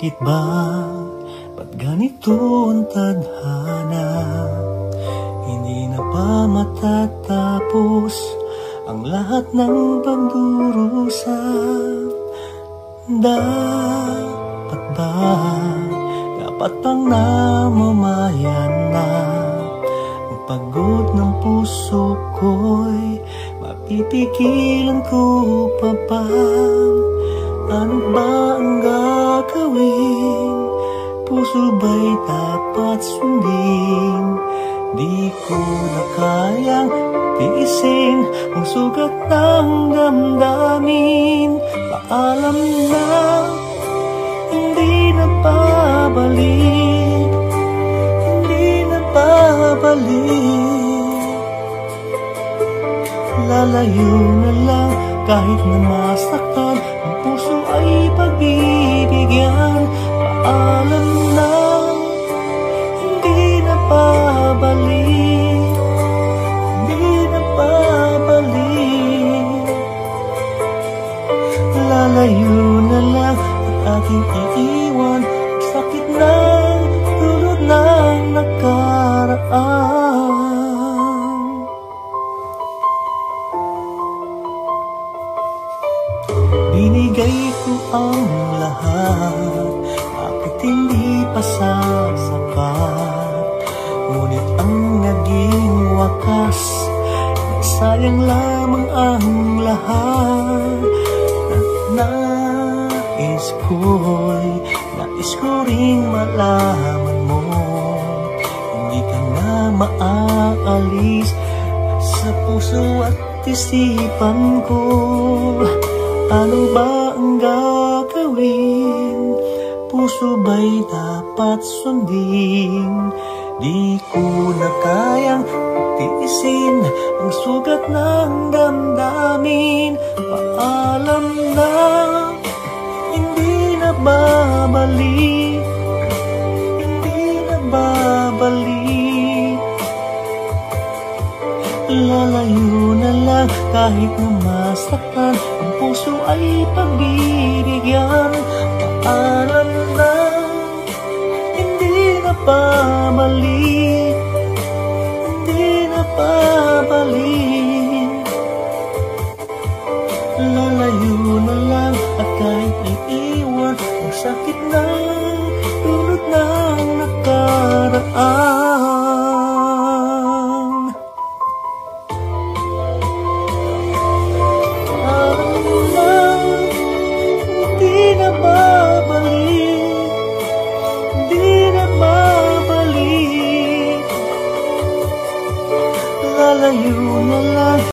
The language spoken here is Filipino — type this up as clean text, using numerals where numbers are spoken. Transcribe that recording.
Bakit ba? Ba't ganito ang tadhana? Hindi na pa matatapos ang lahat ng pagdurusa. Dapat ba? Dapat bang namamayan na ang pagod ng puso ko'y mapipigilan ko pa ba? Ano ba ang gagawin? Puso ba'y dapat sundin? Di ko na kayang tiisin ang sugat ng damdamin. Paalam na, hindi na babalik, hindi na babalik. Lalayo na lang kahit na masaktan, ang puso ay pagbibigyan. Paalam na, hindi na babalik, hindi na babalik. Lalayo na lang at ating iiwan ang sakit ng dulot ng nakaraan. Binigay ko ang lahat, bakit hindi pa sasapat? Ngunit ang naging wakas, nagsayang lamang ang lahat. Nais ko ring malaman mo, hindi ka na maaalis sa puso at isipan ko. Ano ba ang gagawin? Puso ba'y dapat sundin? Di ko na kayang tiisin ang sugat ng damdamin. Paalam na, hindi na babalik, hindi na babalik. Lalayo na lang kahit na masaktan, ang puso ay pagbibigyan. Paalam na, hindi na babalik, hindi na babalik. Lalayo na lang at kahit iiwan ang sakit ng dulot ng nakaraan. Paalam na, hindi na babalik, hindi na babalik. Lalayo na lang.